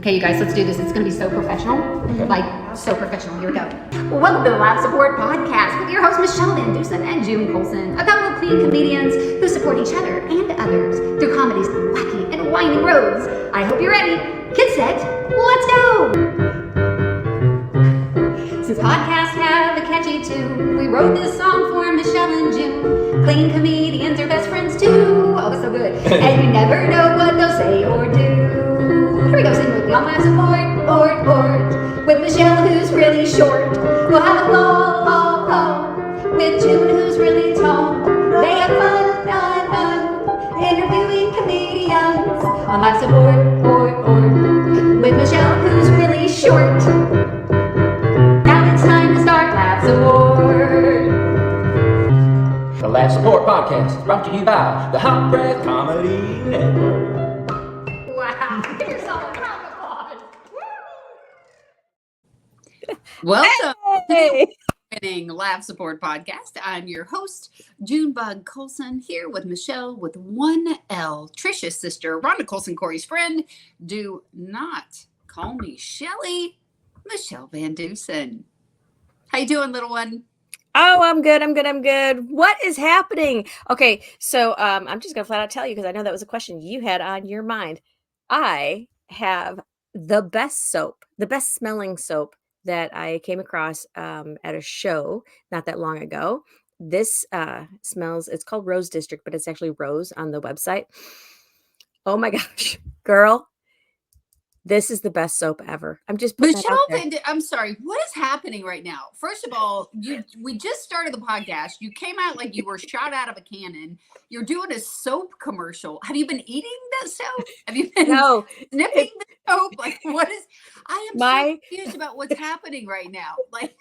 Okay, you guys, let's do this. It's going to be so professional. Like, so professional. Here we go. Well, welcome to the Laugh Support Podcast with your hosts, Michelle Van Dusen and June Colson. A couple of clean comedians who support each other and others through comedy's wacky and winding roads. I hope you're ready. Get set. Let's go. Since podcasts have a catchy tune, we wrote this song for Michelle and June. Clean comedians are best friends too. Oh, it's so good. And you never know what they'll say or do. Here we go, sing with me on Laugh Support, with Michelle who's really short. We'll have a ball, with June who's really tall. They have fun, interviewing comedians on Laugh Support, with Michelle who's really short. Now it's time to start Laugh Support. The Laugh Support Podcast is brought to you by the Hot Breath Comedy Network. Wow, give yourself a round of applause. Welcome Hey. to the winning Laugh Support Podcast. I'm your host, June Bug Colson, here with Michelle with 1L, Trisha's sister, Rhonda Colson, Corey's friend. Do not call me Shelly, Michelle Van Dusen. How you doing, little one? Oh, I'm good. What is happening? Okay, so I'm just gonna flat out tell you because I know that was a question you had on your mind. I have the best soap, the best smelling soap that I came across at a show not that long ago. This smells, it's called Rose District, but it's actually Rose on the website. Oh my gosh, girl, this is the best soap ever. I'm just putting that out Michelle there. Van I'm sorry, what is happening right now? First of all, we just started the podcast. You came out like you were shot out of a cannon. You're doing a soap commercial. Have you been eating that soap? Have you been No, sniffing the soap? Like, what is? I am My- so confused about what's happening right now. Like,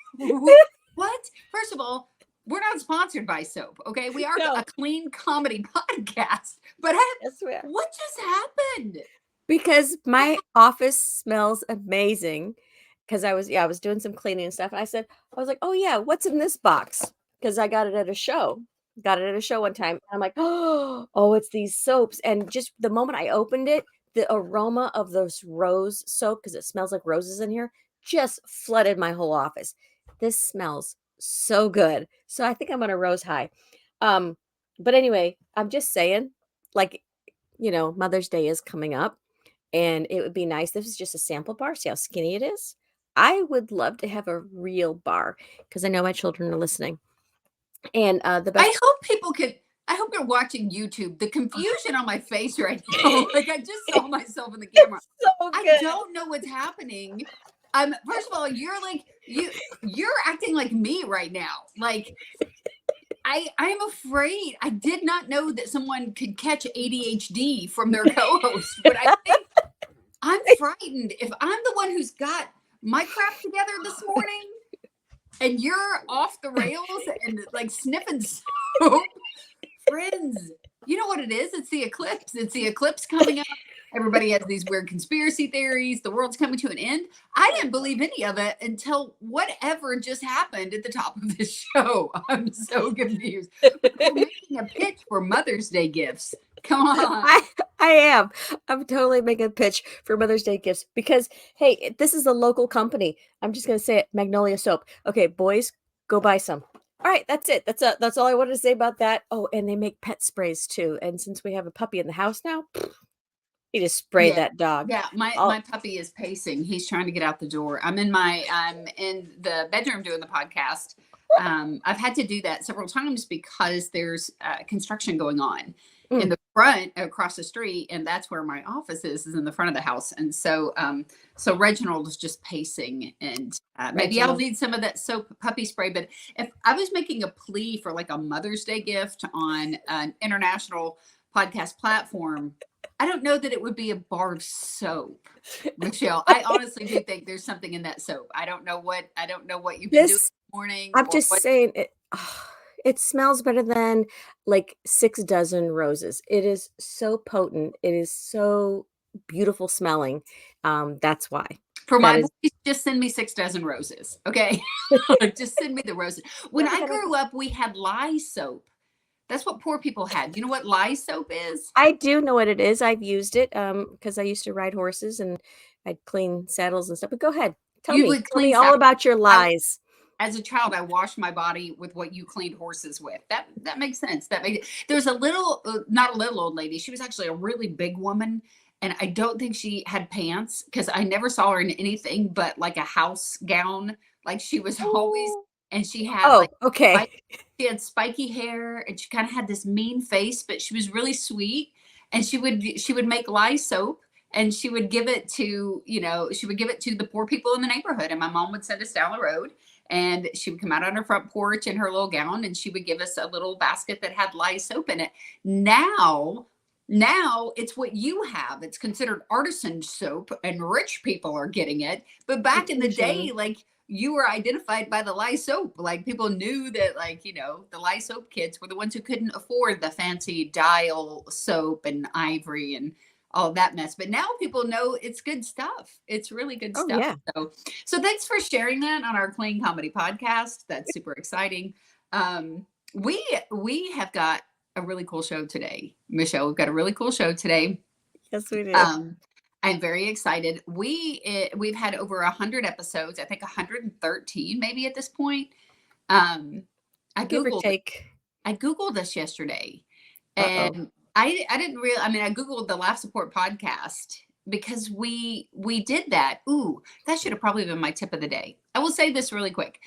what? First of all, we're not sponsored by soap, okay? We are No. a clean comedy podcast. But I swear. what just happened? Because my office smells amazing. Because I was doing some cleaning and stuff. And I was like, oh yeah, what's in this box? Because I got it at a show. Got it at a show one time. And I'm like, oh, it's these soaps. And just the moment I opened it, the aroma of those rose soap, because it smells like roses in here, just flooded my whole office. This smells so good. So I think I'm on a rose high. But anyway, I'm just saying, like, Mother's Day is coming up. And it would be nice. This is just a sample bar. See how skinny it is? I would love to have a real bar because I know my children are listening. And the best. I hope you're watching YouTube. The confusion on my face right now. Like, I just saw myself in the camera. So I good. don't know what's happening. First of all, you're acting like me right now. Like, I'm afraid. I did not know that someone could catch ADHD from their co-host, but I think I'm frightened. If I'm the one who's got my crap together this morning and you're off the rails and like sniffing soap, friends, you know what it is? It's the eclipse. It's the eclipse coming up. Everybody has these weird conspiracy theories. The world's coming to an end. I didn't believe any of it until whatever just happened at the top of this show. I'm so confused. We're making a pitch for Mother's Day gifts. Come on. I am. I'm totally making a pitch for Mother's Day gifts because, hey, this is a local company. I'm just going to say it, Magnolia Soap. Okay, boys, go buy some. All right, that's it. That's all I wanted to say about that. Oh, and they make pet sprays too. And since we have a puppy in the house now, you just spray that dog. Yeah, my puppy is pacing. He's trying to get out the door. I'm in the bedroom doing the podcast. I've had to do that several times because there's construction going on in the front across the street, and that's where my office is in the front of the house. And so Reginald is just pacing, and maybe I'll need some of that soap puppy spray. But if I was making a plea for like a Mother's Day gift on an international podcast platform, I don't know that it would be a bar of soap, Michelle. I honestly do think there's something in that soap. I don't know what you've been doing this morning. I'm just saying it smells better than like 6 dozen roses. It is so potent. It is so beautiful smelling. That's why. For my boys, just send me 6 dozen roses. Okay. Just send me the roses. When I grew up, we had lye soap. That's what poor people had. You know what lye soap is? I do know what it is. I've used it because I used to ride horses and I'd clean saddles and stuff. But go ahead. Tell You me. would Tell me clean all saddles. about your lies. As a child, I washed my body with what you cleaned horses with. That makes sense. There's a little, not a little old lady. She was actually a really big woman, and I don't think she had pants because I never saw her in anything but like a house gown. Like she was always, and she had Oh, okay. she had spiky hair, and she kind of had this mean face, but she was really sweet. And she would make lye soap. And she would give it to, she would give it to the poor people in the neighborhood. And my mom would send us down the road, and she would come out on her front porch in her little gown, and she would give us a little basket that had lye soap in it. Now it's what you have. It's considered artisan soap, and rich people are getting it. But back in the day, like, you were identified by the lye soap. Like, people knew that, like, the lye soap kids were the ones who couldn't afford the fancy dial soap and ivory and all of that mess. But now people know it's good stuff. It's really good stuff. Yeah. So thanks for sharing that on our Clean Comedy podcast. That's super exciting. We have got a really cool show today, Michelle. We've got a really cool show today. Yes, we do. I'm very excited. We've had over 100 episodes. I think 113 maybe at this point. I Googled this yesterday, and I didn't really, I Googled the Laugh Support podcast because we did that. Ooh, that should have probably been my tip of the day. I will say this really quick.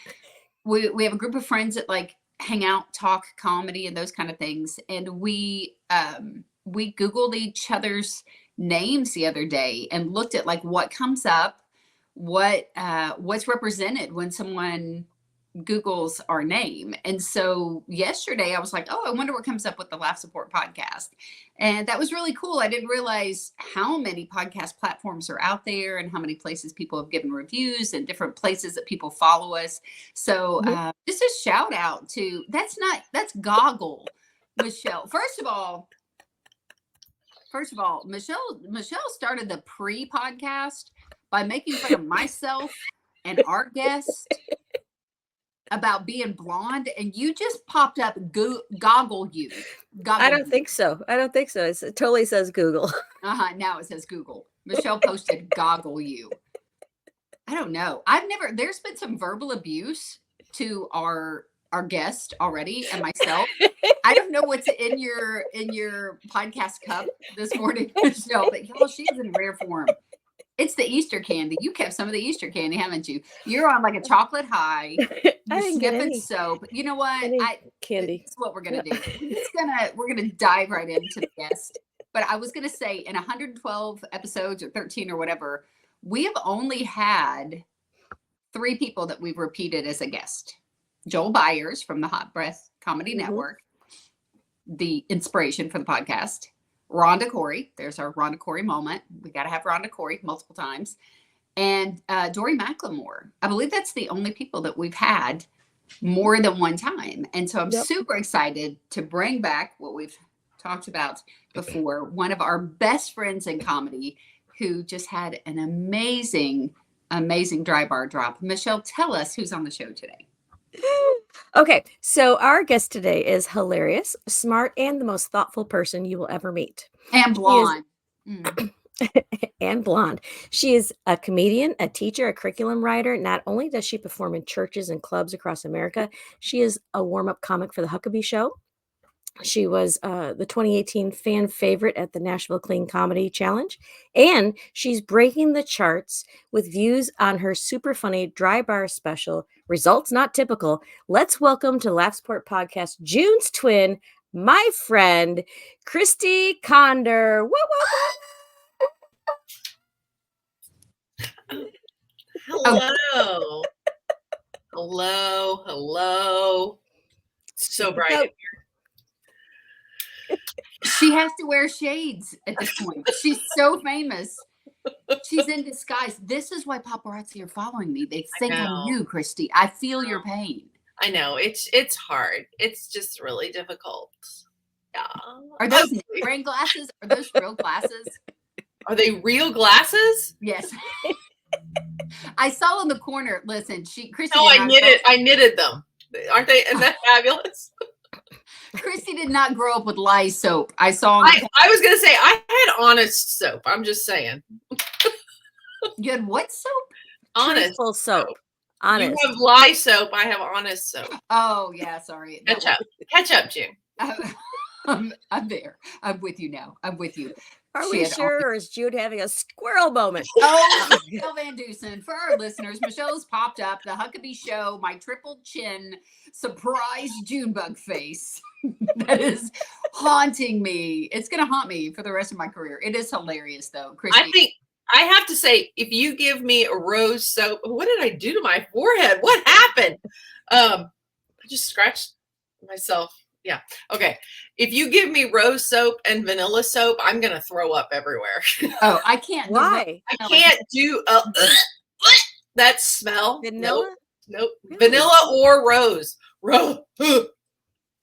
We have a group of friends that like hang out, talk comedy and those kind of things. And we Googled each other's names the other day and looked at like what comes up, what's represented when someone Google's our name. And so yesterday I was like, I wonder what comes up with the Laugh Support podcast. And that was really cool. I didn't realize how many podcast platforms are out there and how many places people have given reviews and different places that people follow us. So just a shout out to, that's Goggle, Michelle. First of all, Michelle started the pre-podcast by making fun of myself and our guest about being blonde, and you just popped up Goggle you. I don't think so. It totally says Google. Now it says Google. Michelle posted Goggle you. I don't know. There's been some verbal abuse to our guest already and myself. I don't know what's in your podcast cup this morning, Michelle, but y'all, she's in rare form. It's the Easter candy. You kept some of the Easter candy, haven't you? You're on like a chocolate high. You're sniffing soap. You know what? Candy. This is what we're gonna do. We're gonna dive right into the guest. But I was gonna say, in 112 episodes or 13 or whatever, we have only had 3 people that we've repeated as a guest. Joel Byers from the Hot Breath Comedy Network, the inspiration for the podcast. Rhonda Corey. There's our Rhonda Corey moment. We got to have Rhonda Corey multiple times. And Dory McLemore. I believe that's the only people that we've had more than one time. And so I'm super excited to bring back what we've talked about before. One of our best friends in comedy who just had an amazing dry bar drop. Michelle, tell us who's on the show today. Okay, so our guest today is hilarious, smart, and the most thoughtful person you will ever meet. And blonde. And blonde. She is a comedian, a teacher, a curriculum writer. Not only does she perform in churches and clubs across America, she is a warm-up comic for the Huckabee Show. She was the 2018 fan favorite at the Nashville Clean Comedy Challenge. And she's breaking the charts with views on her super funny dry bar special, Results Not Typical. Let's welcome to Laugh Support Podcast, June's twin, my friend, Christy Conder. Woo, woo, woo. Hello. Hello. So bright in here. She has to wear shades at this point. She's so famous. She's in disguise. This is why paparazzi are following me. They think I'm you, Christy. I feel your pain. I know. It's hard. It's just really difficult. Yeah. Are those wearing glasses? Are those real glasses? Are they real glasses? Yes. I saw in the corner. Listen, Christy. No, I knitted them. Aren't they? Isn't that fabulous? Christy did not grow up with lye soap. I saw on the I was gonna say I had Honest soap. I'm just saying. you had what soap? Honest Truthful soap. Honest. You have lye soap. I have Honest soap. Oh yeah, sorry. That Ketchup, June. I'm there. I'm with you now. I'm with you. Are She we had sure, or is Jude having a squirrel moment? Oh, Michelle Van Dusen. For our listeners, Michelle's popped up, the Huckabee Show, my triple chin, surprise Junebug face. That is haunting me. It's going to haunt me for the rest of my career. It is hilarious, though. Christy. I think I have to say, if you give me a rose soap, what did I do to my forehead? What happened? I just scratched myself. Yeah. Okay. If you give me rose soap and vanilla soap, I'm going to throw up everywhere. Oh, I can't. Why? I can't do that smell. Vanilla? Nope. Really? Vanilla or rose. Rose.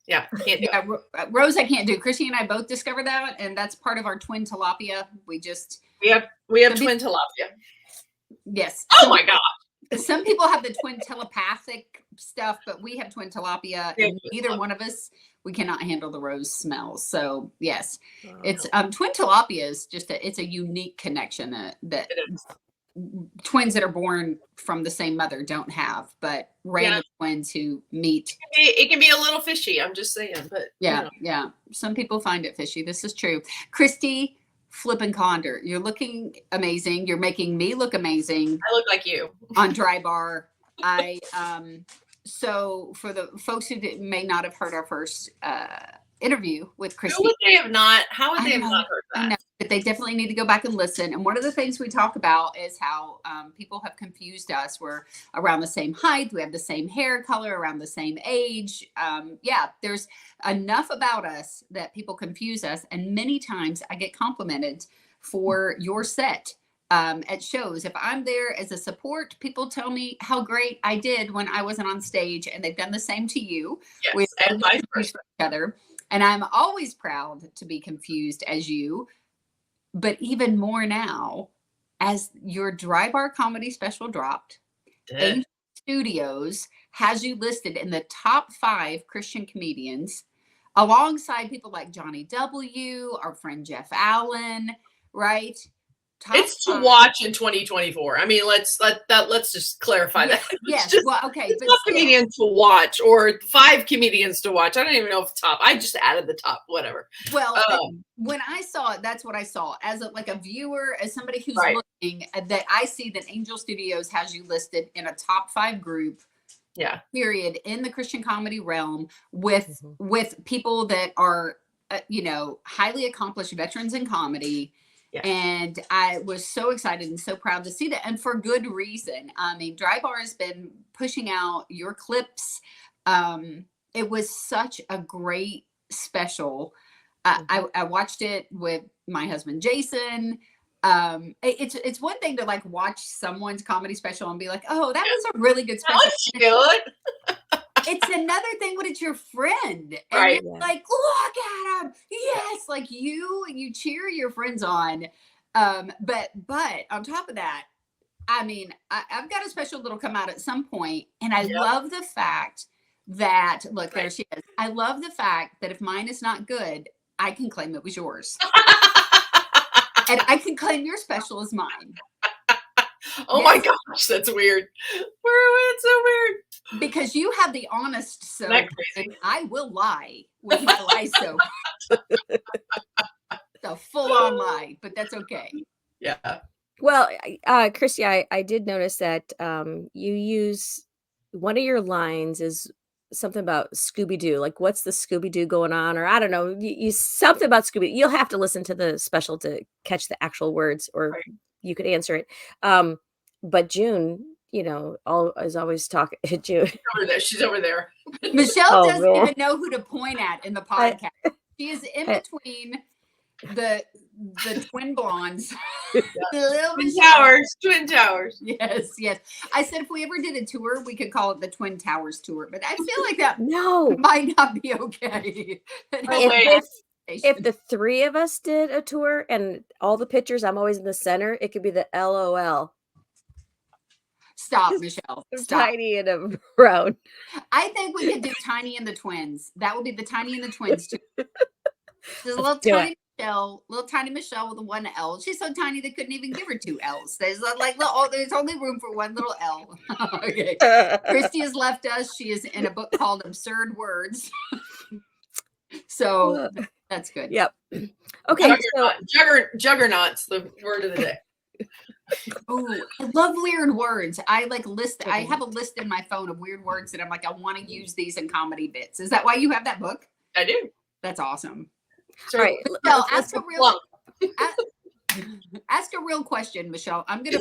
Yeah. Can't do it. Rose, I can't do. Christy and I both discovered that, and that's part of our twin tilapia. We have twin tilapia. Yes. Oh my God. Some people have the twin telepathic stuff, but we have twin tilapia, and neither one of us, we cannot handle the rose smells. So yes, it's twin tilapia is just it's a unique connection that twins that are born from the same mother don't have, but random twins who meet. It can be a little fishy. I'm just saying, but yeah. Some people find it fishy. This is true. Christy Flippin' Conder, you're looking amazing. You're making me look amazing. I look like you on Dry Bar. So for the folks who may not have heard our first interview with Christy, how would they have not heard that? I know, but they definitely need to go back and listen. And one of the things we talk about is how people have confused us. We're around the same height. We have the same hair color, around the same age. There's enough about us that people confuse us. And many times I get complimented for your set at shows. If I'm there as a support, people tell me how great I did when I wasn't on stage, and they've done the same to you. Yes, and vice versa. Each other. And I'm always proud to be confused as you, but even more now as your Dry Bar comedy special dropped. Angel Studios has you listed in the top 5 Christian comedians, alongside people like Johnny W., our friend Jeff Allen, right? It's to watch in 2024. I mean, let's just clarify that. Yes. Just, well, okay. it's not comedians to watch, or 5 comedians to watch. I don't even know if it's top. I just added the top, whatever. Well, when I saw it, that's what I saw as a viewer, as somebody who's looking, that I see that Angel Studios has you listed in a top 5 group. Yeah. Period, in the Christian comedy realm, with people that are highly accomplished veterans in comedy. Yeah. And I was so excited and so proud to see that, and for good reason. I mean, Dry Bar has been pushing out your clips. It was such a great special. I watched it with my husband Jason. It's one thing to watch someone's comedy special and be like, "Oh, that was a really good special." Good. It's another thing when it's your friend, and right? You're like, look at him, yes, you cheer your friends on. But on top of that, I mean, I've got a special that'll come out at some point, and I love the fact that there she is. I love the fact that if mine is not good, I can claim it was yours, and I can claim your special as mine. Oh my gosh, that's weird. It's so weird. Because you have the honest soap, and I will lie with my lie soap. The full-on lie, but that's okay. Yeah. Well, Christy, I did notice that you use one of your lines is something about Scooby-Doo. Like, what's the Scooby-Doo going on? Or I don't know, you something about Scooby. You'll have to listen to the special to catch the actual words, or you could answer it. But June, is always talking. June. She's over there. Michelle doesn't even know who to point at in the podcast. She is in between the twin blondes. Twin towers. Yes. I said if we ever did a tour, we could call it the Twin Towers tour, but I feel like that might not be okay. If the 3 of us did a tour and all the pictures, I'm always in the center, it could be the LOL. Stop, Michelle. I'm Stop. tiny and I'm brown. I think we could do Tiny and the Twins. That would be the Tiny and the Twins too. There's a little do tiny Michelle, little tiny Michelle with a 1 L. She's so tiny they couldn't even give her 2 L's. There's like there's only room for 1 little L. Okay. Christy has left us. She is in a book called Absurd Words. So that's good. Yep. Okay. So Juggernaut's the word of the day. Oh, I love weird words. I have a list in my phone of weird words that I'm like, I want to use these in comedy bits. Is that why you have that book? I do. That's awesome. So, all right. Michelle, ask a real question, Michelle. I'm gonna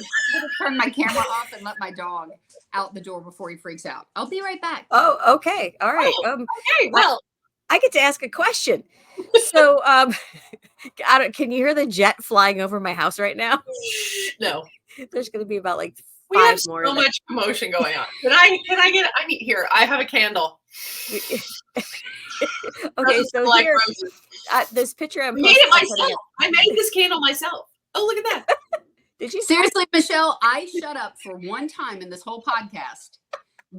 turn my camera off and let my dog out the door before he freaks out. I'll be right back. Oh, okay. All right. okay. Well, I get to ask a question. So, can you hear the jet flying over my house right now? no. There's going to be about like 5 We have more. so much commotion going on. I need here. I have a candle. Okay, so like here, roses. this picture I'm I made it posting- I'm putting myself. I made this candle myself. Oh, look at that. Did you Seriously, Michelle, I shut up for one time in this whole podcast.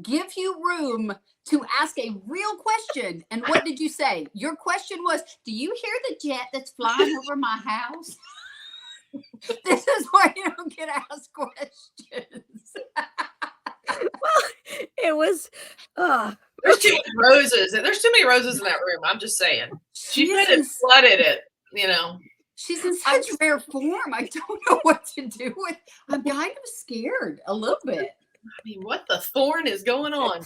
Give you room to ask a real question. And what did you say? Your question was, do you hear the jet that's flying over my house? This is why you don't get asked questions. Well, it was. There's too many roses. There's too many roses in that room. I'm just saying. She could have flooded it, you know. She's in such rare form. I don't know what to do with. I'm kind of scared a little bit. I mean, what the thorn is going on?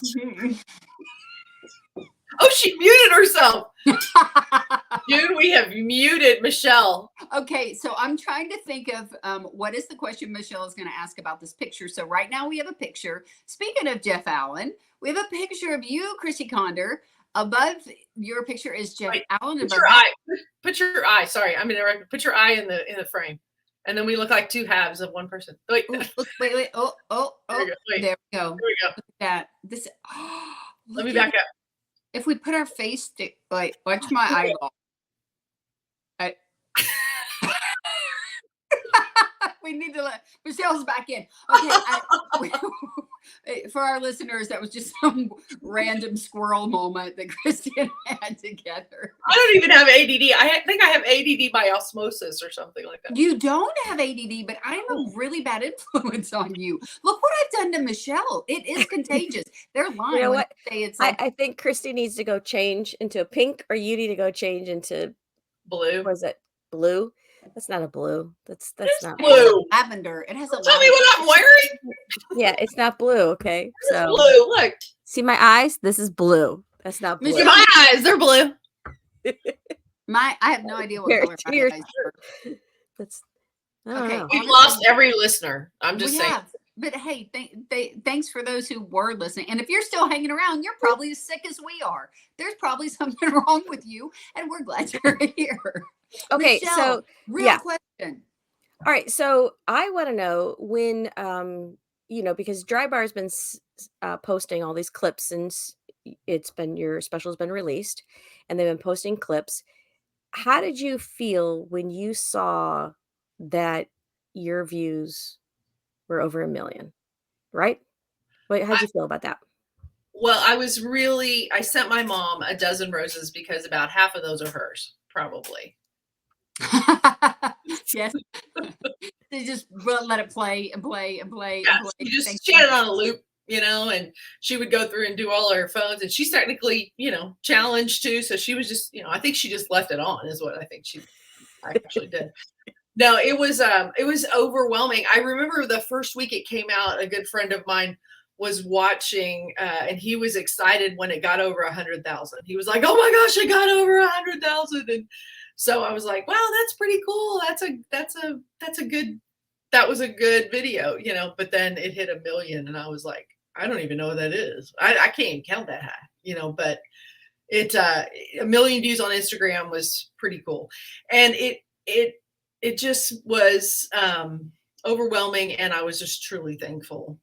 Oh, she muted herself. Dude, we have muted Michelle. Okay, so I'm trying to think of what is the question Michelle is going to ask about this picture. So right now we have a picture. Speaking of Jeff Allen, we have a picture of you, Christy Conder. Above your picture is Jeff Allen. Put your eye. Put your eye. Sorry, I'm interrupting. Put your eye in the frame, and then we look like 2 halves of 1 person. Wait, Ooh, wait. Oh. There we go. Wait. There we go. There we go. Look at that. This. Oh, Let me back up. If we put our face, watch my eyeball. We need to let Michelle's back in. Okay, for our listeners, that was just some random squirrel moment that Christy and I had together. I don't even have ADD. I think I have ADD by osmosis or something like that. You don't have ADD, but I'm a really bad influence on you. Look what I've done to Michelle. It is contagious. They're lying. You know when what? they say it's like, I think Christy needs to go change into a pink, or you need to go change into Blue. what is it? Blue? That's not a blue. That's not blue. lavender. It has a Tell me what I'm wearing. Yeah, it's not blue. Okay, so Blue. Look. see my eyes. This is blue. That's not blue. Michelle- My eyes, they're blue. I have no idea what Here, color my cheers. eyes are. That's I don't Okay. know. We've lost every listener. I'm just We saying. have. But hey, thanks for those who were listening. And if you're still hanging around, you're probably as sick as we are. There's probably something wrong with you, and we're glad you're here. Okay, Michelle, so real yeah. question. All right, so I want to know when, because Dry Bar's been posting all these clips since your special's been released, and they've been posting clips. How did you feel when you saw that your views were over 1 million? Right? Wait, how'd you feel about that? Well, I sent my mom a dozen roses because about half of those are hers, probably. Yes. They just let it play and play and play. Yeah, and play. she had it on a loop, and she would go through and do all her phones, and she's technically, challenged too. So she was just, I think she just left it on is what I think she actually did. No, it was overwhelming. I remember the first week it came out, a good friend of mine was watching, and he was excited when it got over 100,000. He was like, "Oh my gosh, it got over 100,000!" And so I was like, "Wow, that's pretty cool. That was a good video, But then it hit 1 million, and I was like, I don't even know what that is. I can't even count that high, But it 1 million views on Instagram was pretty cool, and it just was overwhelming, and I was just truly thankful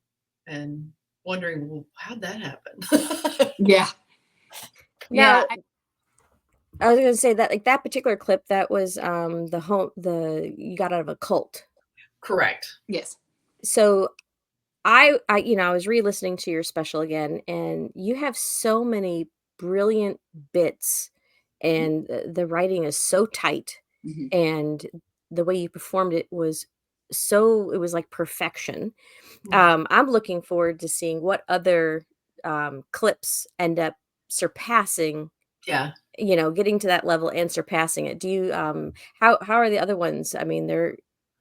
and wondering, well, how'd that happen? Yeah. Now, I was going to say that, like, that particular clip, that was you got out of a cult. Correct. Yes. So I was re-listening to your special again, and you have so many brilliant bits, and the writing is so tight, Mhm. and the way you performed it was it was like perfection. I'm looking forward to seeing what other clips end up surpassing, Yeah. getting to that level and surpassing it. Do you how are the other ones? I mean, they're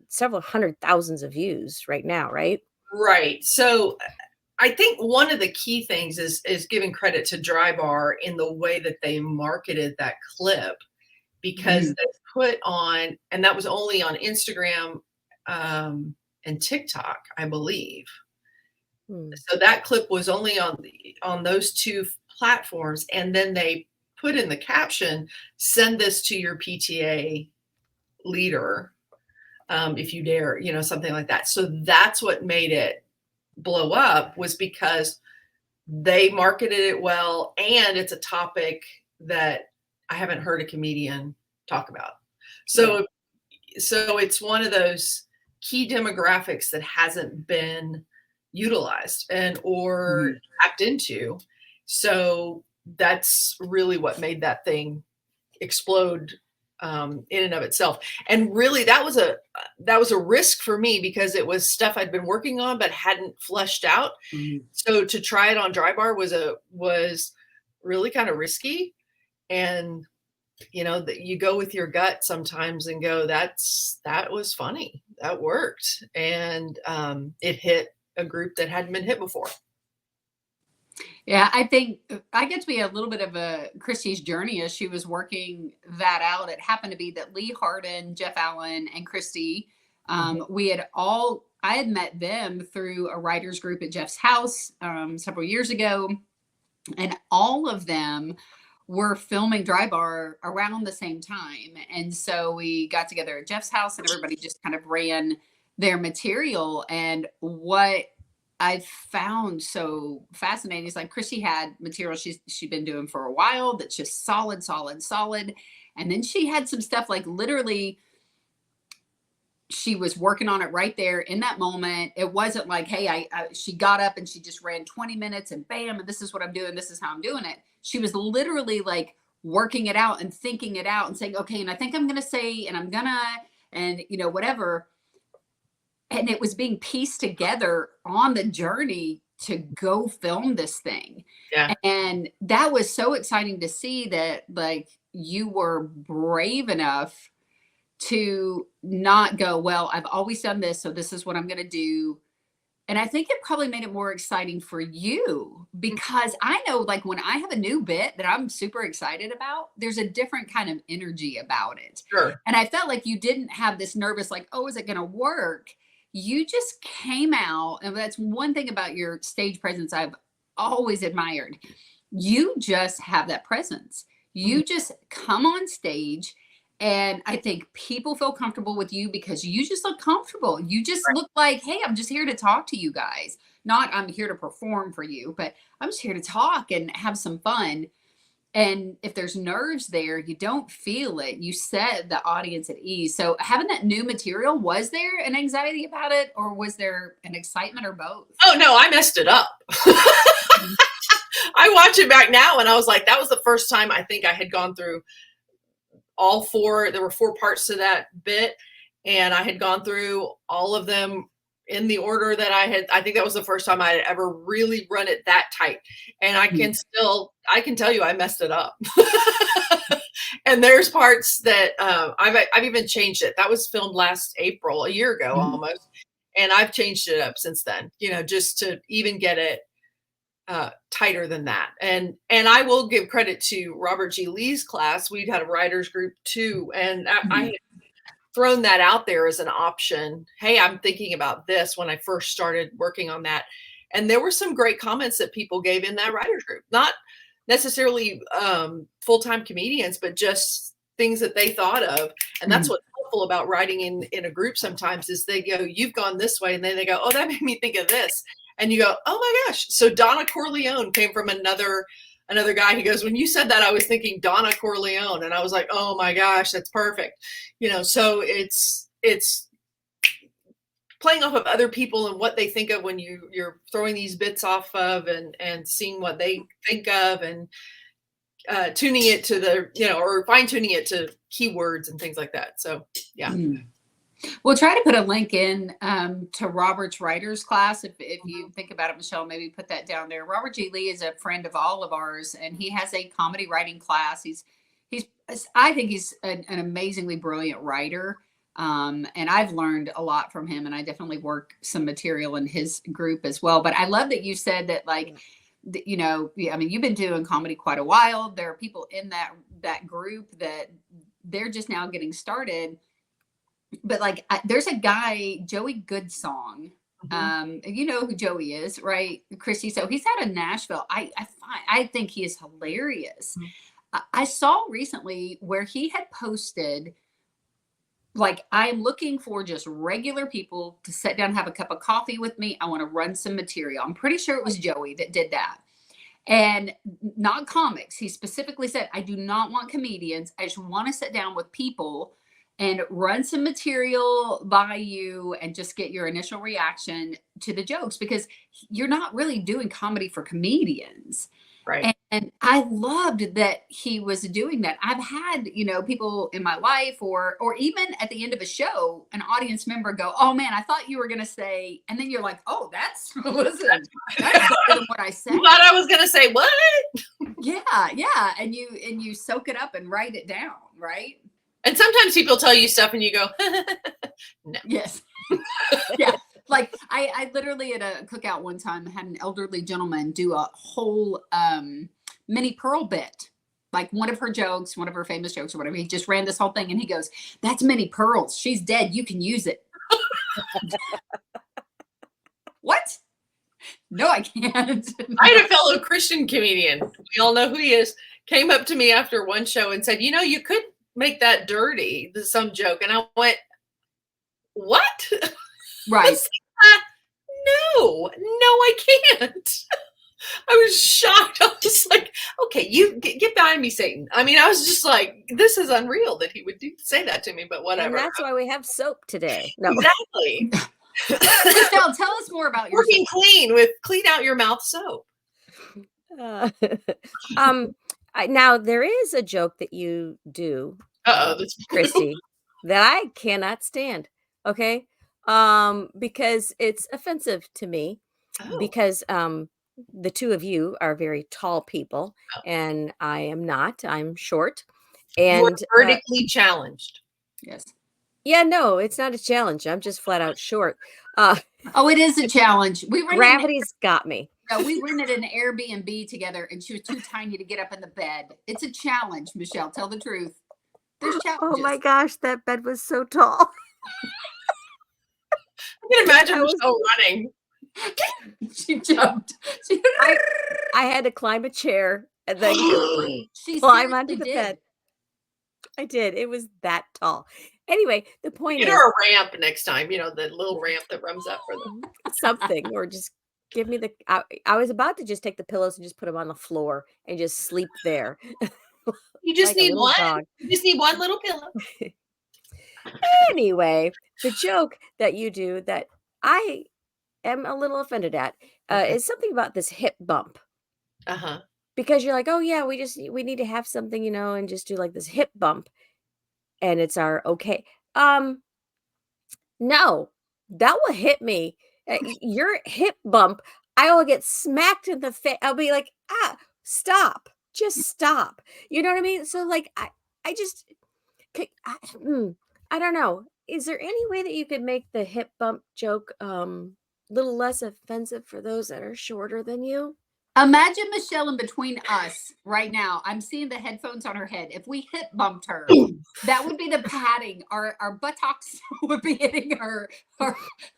several hundred thousands of views right now, right? Right. So I think one of the key things is giving credit to Dry Bar in the way that they marketed that clip, because Mhm. they put on, and that was only on Instagram and TikTok, I believe. Hmm. So that clip was only on those two platforms, and then they put in the caption, "Send this to your PTA leader, if you dare," something like that. So that's what made it blow up, was because they marketed it well, and it's a topic that I haven't heard a comedian talk about. So so it's one of those key demographics that hasn't been utilized and or Mhm. tapped into. So that's really what made that thing explode, in and of itself. And really, that was a risk for me, because it was stuff I'd been working on but hadn't fleshed out. Mhm. So to try it on Dry Bar was really kind of risky. And that you go with your gut sometimes and go, that was funny, that worked, and it hit a group that hadn't been hit before. Yeah, I think I get to be a little bit of a Christy's journey as she was working that out. It happened to be that Lee Harden, Jeff Allen, and Christy, Mhm. I had met them through a writers group at Jeff's house several years ago, and all of them were filming Dry Bar around the same time. And so we got together at Jeff's house, and everybody just kind of ran their material. And what I found so fascinating is, like, Chrissy had material she'd been doing for a while that's just solid, solid, solid. And then she had some stuff, like, literally she was working on it right there in that moment. It wasn't like, hey, she got up and she just ran 20 minutes and bam, and this is what I'm doing. This is how I'm doing it. She was literally like working it out and thinking it out and saying, okay, and I think I'm going to say, and I'm going to, and whatever. And it was being pieced together on the journey to go film this thing. Yeah. And that was so exciting to see that, like, you were brave enough to not go, well, I've always done this, so this is what I'm going to do. And I think it probably made it more exciting for you, because I know, like, when I have a new bit that I'm super excited about, there's a different kind of energy about it. Sure. And I felt like you didn't have this nervous, like, oh, is it going to work? You just came out. And that's one thing about your stage presence I've always admired. You just have that presence. Mhm. You just come on stage, and I think people feel comfortable with you because you just look comfortable. You just Right. look like, hey, I'm just here to talk to you guys. Not I'm here to perform for you, but I'm just here to talk and have some fun. And if there's nerves there, you don't feel it. You set the audience at ease. So having that new material, was there an anxiety about it, or was there an excitement, or both? Oh no, I messed it up. I watch it back now, and I was like, that was the first time I think I had gone through all four. There were four parts to that bit, and I had gone through all of them in the order that I think that was the first time I had ever really run it that tight. And I can tell you I messed it up. And there's parts that I've even changed it. That was filmed last April, a year ago Mhm. almost. And I've changed it up since then, just to even get it tighter than that. And I will give credit to Robert G.Lee's class. We'd had a writers group too, and I had thrown that out there as an option. Hey, I'm thinking about this, when I first started working on that. And there were some great comments that people gave in that writers group, not necessarily full-time comedians, but just things that they thought of. And that's what's helpful about writing in a group sometimes, is they go, you've gone this way, and then they go, oh, that made me think of this. And you go, oh my gosh. So Donna Corleone came from another guy. He goes, when you said that, I was thinking Donna Corleone. And I was like, oh my gosh, that's perfect. So it's playing off of other people and what they think of when you're throwing these bits off of and seeing what they think of and tuning it to the, or fine tuning it to keywords and things like that. So yeah. We'll try to put a link in to Robert's writer's class. If you think about it, Michelle, maybe put that down there. Robert G.Lee is a friend of all of ours, and he has a comedy writing class. I think he's an amazingly brilliant writer. And I've learned a lot from him, and I definitely work some material in his group as well. But I love that you said that, like, I mean, you've been doing comedy quite a while. There are people in that group that they're just now getting started. But like, there's a guy, Joey Goodsong. You know who Joey is, right, Christy? So he's out of Nashville. I think he is hilarious. I saw recently where he had posted, like, I am looking for just regular people to sit down, have a cup of coffee with me. I want to run some material. I'm pretty sure it was Joey that did that. And not comics. He specifically said, I do not want comedians. I just want to sit down with people and run some material by you and just get your initial reaction to the jokes, because you're not really doing comedy for comedians. Right. And I loved that he was doing that. I've had, people in my life or even at the end of a show, an audience member go, oh man, I thought you were going to say, and then you're like, oh, that's better than what I said. You thought I was going to say what? Yeah. And you soak it up and write it down. Right. And sometimes people tell you stuff and you go, no. Yes. Yeah. Like I literally at a cookout one time had an elderly gentleman do a whole Minnie Pearl bit, like one of her jokes, one of her famous jokes or whatever. He just ran this whole thing and he goes, that's Minnie Pearls. She's dead. You can use it. What? No, I can't. I had a fellow Christian comedian, we all know who he is, came up to me after one show and said, you could make that dirty, some joke. And I went, what? Right. No, I can't. I was shocked. I was just like, okay, you get behind me, Satan. I mean, I was just like, this is unreal that he would say that to me, but whatever. And that's why we have soap today. No. Exactly. Michelle, tell us more about your working clean with clean out your mouth soap. Now there is a joke that you do, That's Christy, that I cannot stand. Okay. Because it's offensive to me, because the two of you are very tall people and I am not. I'm short. And you're vertically challenged. Yes. Yeah, no, it's not a challenge. I'm just flat out short. Oh, it is a challenge. Gravity's got me. No, we rented an Airbnb together and she was too tiny to get up in the bed. It's a challenge, Michelle. Tell the truth. There's challenges. Oh my gosh, that bed was so tall. I can imagine Michelle running. She jumped. I had to climb a chair and then She climb onto the did. bed. I did. It was that tall. Anyway, the point Get is her a ramp next time, the little ramp that runs up for them. something, or just give me I was about to just take the pillows and just put them on the floor and just sleep there. You just Like a need little one. dog. You just need one little pillow. Anyway, the joke that you do that I am a little offended at is something about this hip bump. Uh-huh. Because you're like, oh yeah, we need to have something, and just do like this hip bump, and it's our okay. No, that will hit me. Your hip bump, I will get smacked in the face. I'll be like, stop, just stop. You know what I mean? So like, I don't know. Is there any way that you could make the hip bump joke a little less offensive for those that are shorter than you? Imagine Michelle in between us right now. I'm seeing the headphones on her head. If we hip bumped her, that would be the padding. Our buttocks would be hitting her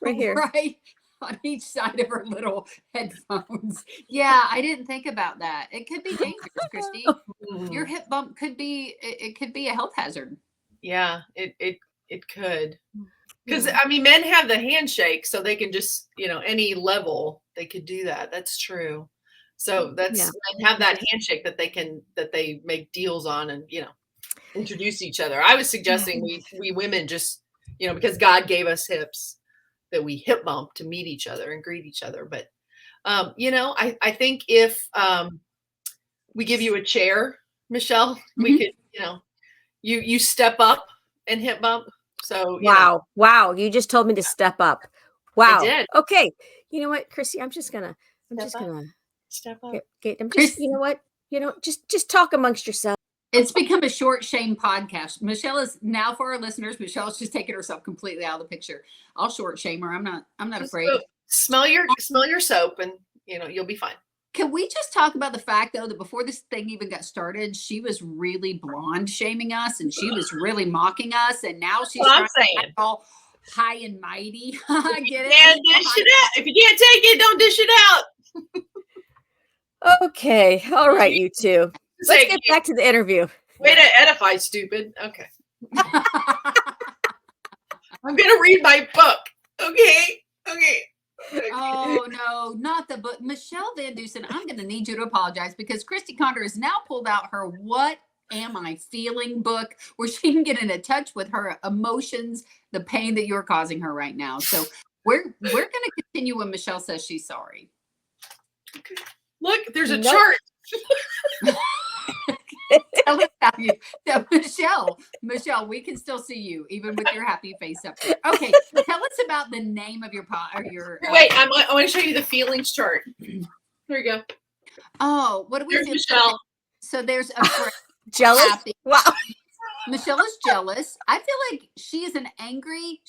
Right here. right on each side of her little headphones. Yeah, I didn't think about that. It could be dangerous, Christy. Your hip bump could be it could be a health hazard. Yeah, it could. Because I mean, men have the handshake, so they can just, any level they could do that. That's true. So men have that handshake that they make deals on and introduce each other. I was suggesting we women just because God gave us hips, that we hip bump to meet each other and greet each other. But you know, I think if we give you a chair, Michelle, we could, you know, you step up and hip bump. So you know, Wow. You just told me to step up. Wow. did. Okay. You know what, Chrissy? I'm just gonna Step up. you know what? You know, just talk amongst yourselves. It's become a short shame podcast. Michelle is now, for our listeners, Michelle's just taking herself completely out of the picture. I'll short shame her. I'm not Just afraid. go smell your soap, and you know, you'll be fine. Can we just talk about the fact, though, that before this thing even got started, she was really blonde shaming us, and she was really mocking us, and now she's Well, I'm trying to saying. act all high and mighty. I get it. And dish it out. If you can't take it, don't dish it out. Okay. All right, you two. Let's Say, get back to the interview. way to edify, stupid. Okay. I'm gonna read my book. Okay. Oh no, not the book. Michelle Van Dusen, I'm going to need you to apologize because Christy Conder has now pulled out her "What Am I Feeling" book, where she can get in touch with her emotions, the pain that you're causing her right now. So we're going to continue when Michelle says she's sorry. Okay. Look, there's a Nope. chart. Tell us how you, Michelle, we can still see you even with your happy face up there. Okay, tell us about the name of your pod or your. Wait, I want to show you the feelings chart. Here you go. Oh, what do we There's feel? Michelle. So there's a Jealous? happy. Wow. Michelle is jealous. I feel like she's an angry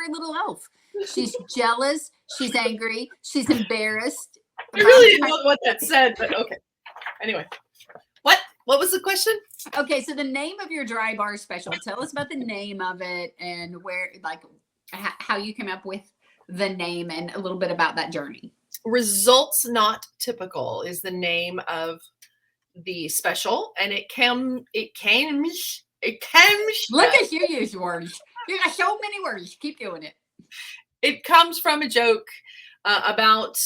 little elf. She's jealous. She's angry. She's embarrassed. I really didn't know what that said, but okay. Anyway, what was the question? Okay, so the name of your dry bar special. Tell us about the name of it and where, like, how you came up with the name and a little bit about that journey. Results Not Typical is the name of the special, and it came. Look at you use words. You got so many words. Keep doing it. It comes from a joke about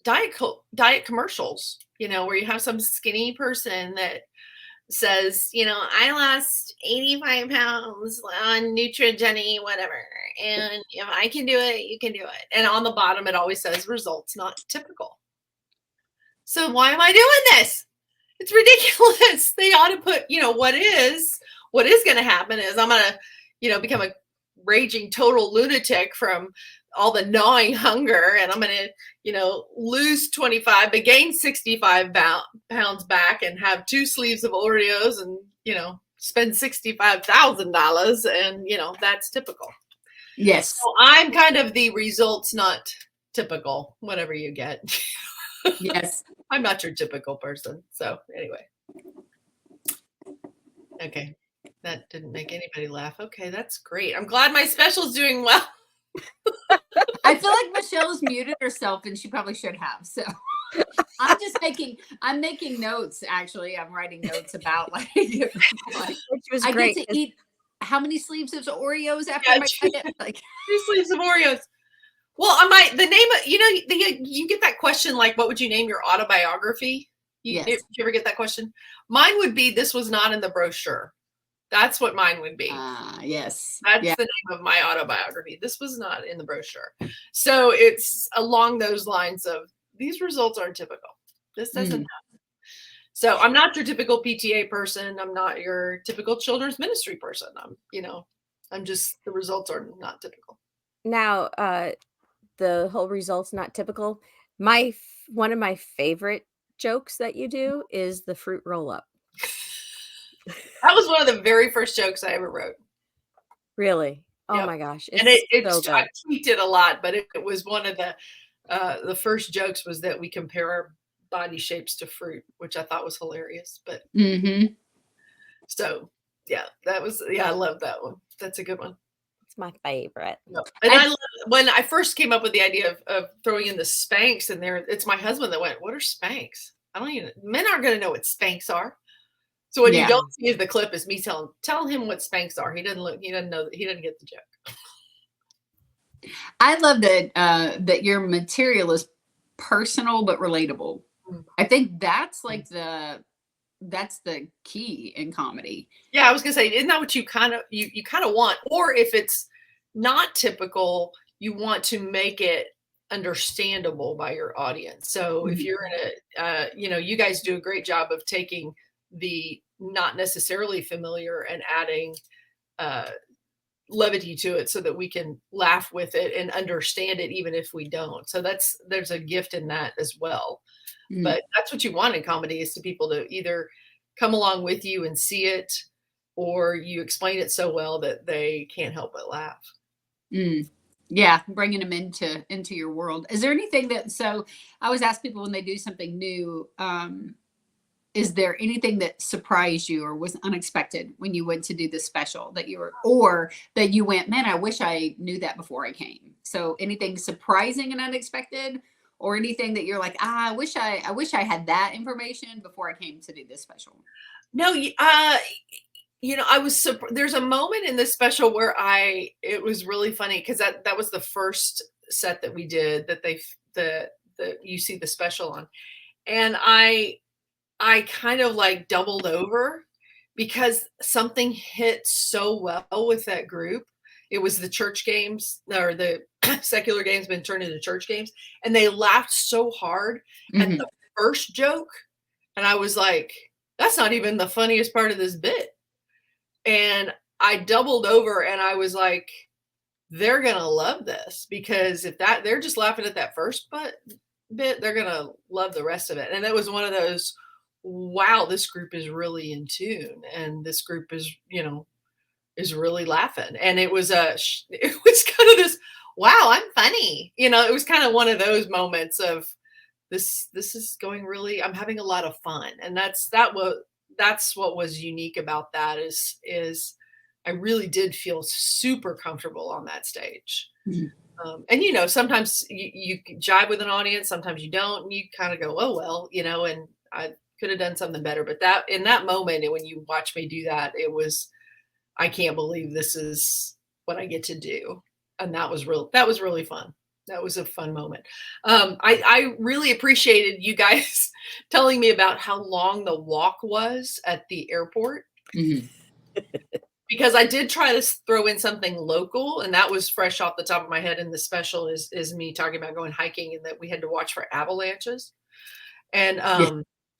diet commercials, you know, where you have some skinny person that says, you know, I lost 85 pounds on Neutrogena, whatever. And if I can do it, you can do it. And on the bottom, it always says results not typical. So why am I doing this? It's ridiculous. They ought to put, you know, what is going to happen is I'm going to, you know, become a raging total lunatic from all the gnawing hunger, and I'm going to, you know, lose 25 but gain 65 pounds back and have 2 sleeves of Oreos and, you know, spend $65,000, and, you know, that's typical. Yes. So I'm kind of the results not typical, whatever you get. Yes. I'm not your typical person. So anyway. Okay. That didn't make anybody laugh. Okay, that's great. I'm glad my special's doing well. I feel like Michelle's muted herself and she probably should have. So I'm making notes. Actually, I'm writing notes about like Which was I great. get to eat how many sleeves of Oreos after Yeah, my diet? Like 2 sleeves of Oreos. Well, the name of, you know, you get that question like, what would you name your autobiography? Yes. Did you ever get that question? Mine would be, this was not in the brochure. That's what mine would be. Yes. That's Yeah. the name of my autobiography. This was not in the brochure. So it's along those lines of, these results aren't typical. This doesn't happen. So I'm not your typical PTA person. I'm not your typical children's ministry person. I'm just, the results are not typical. Now, the whole results not typical. One of my favorite jokes that you do is the fruit roll up. That was one of the very first jokes I ever wrote. Really? Oh Yep. my gosh. And I tweaked it a lot, but it was one of the first jokes was that we compare our body shapes to fruit, which I thought was hilarious. But so yeah, I love that one. That's a good one. It's my favorite. Yep. And I love, when I first came up with the idea of throwing in the Spanx in there, it's my husband that went, "What are Spanx?" Men aren't going to know what Spanx are. So what you don't see is the clip is me tell him what Spanx are. He doesn't know that, he doesn't get the joke. I love that your material is personal but relatable. I think that's like that's the key in comedy. Yeah, I was gonna say, isn't that what you kind of want? Or if it's not typical, you want to make it understandable by your audience. So if you're in a, you guys do a great job of taking the not necessarily familiar and adding levity to it so that we can laugh with it and understand it even if we don't. So there's a gift in that as well. But that's what you want in comedy, is to people to either come along with you and see it, or you explain it so well that they can't help but laugh. Yeah, bringing them into your world. Is there anything so I always ask people when they do something new, is there anything that surprised you or was unexpected when you went to do this special or that you went, man, I wish I knew that before I came? So anything surprising and unexpected, or anything that you're like, I wish I had that information before I came to do this special? No, I was there's a moment in this special where it was really funny, because that was the first set that we did that you see the special on, and I kind of like doubled over because something hit so well with that group. It was the church games, or the secular games been turned into church games, and they laughed so hard at the first joke, and I was like, that's not even the funniest part of this bit. And I doubled over and I was like, they're gonna love this, because if they're just laughing at that first bit, they're gonna love the rest of it. And that was one of those, wow, this group is really in tune, and this group is really laughing. And it was kind of this, wow, I'm funny. It was kind of one of those moments of this is going really, I'm having a lot of fun. And that's what was unique about that is I really did feel super comfortable on that stage. And sometimes you jive with an audience, sometimes you don't, and you kind of go, oh well, and I could have done something better. But that in that moment, and when you watch me do that, it was, I can't believe this is what I get to do. And that was really fun. That was a fun moment. I really appreciated you guys telling me about how long the walk was at the airport. Because I did try to throw in something local, and that was fresh off the top of my head. And the special is me talking about going hiking and that we had to watch for avalanches. And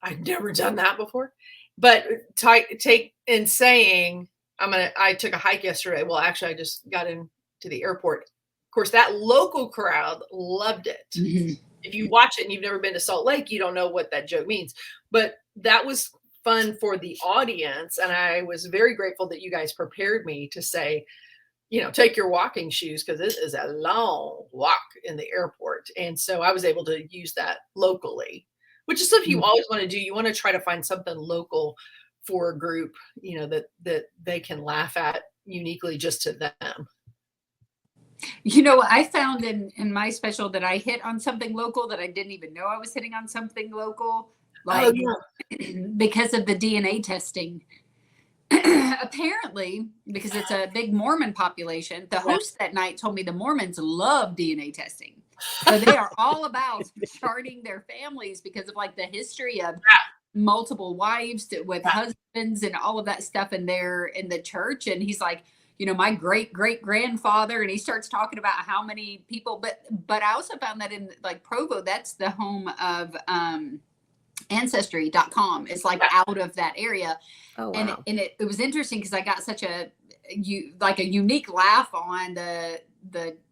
I'd never done that before. But take in saying, I took a hike yesterday. Well, actually, I just got into the airport. Of course, that local crowd loved it. If you watch it and you've never been to Salt Lake, you don't know what that joke means. But that was fun for the audience. And I was very grateful that you guys prepared me to say, take your walking shoes, because this is a long walk in the airport. And so I was able to use that locally, which is something you always want to do. You want to try to find something local for a group, that they can laugh at uniquely just to them. I found in my special that I hit on something local that I didn't even know I was hitting on something local, like because of the DNA testing. Apparently, because it's a big Mormon population, the host that night told me the Mormons love DNA testing. So they are all about charting their families because of like the history of multiple wives with husbands and all of that stuff in the church. And he's like, my great grandfather, and he starts talking about how many people, but I also found that in like Provo, that's the home of ancestry.com. It's like out of that area. Oh, wow. And it was interesting because I got such a unique laugh on the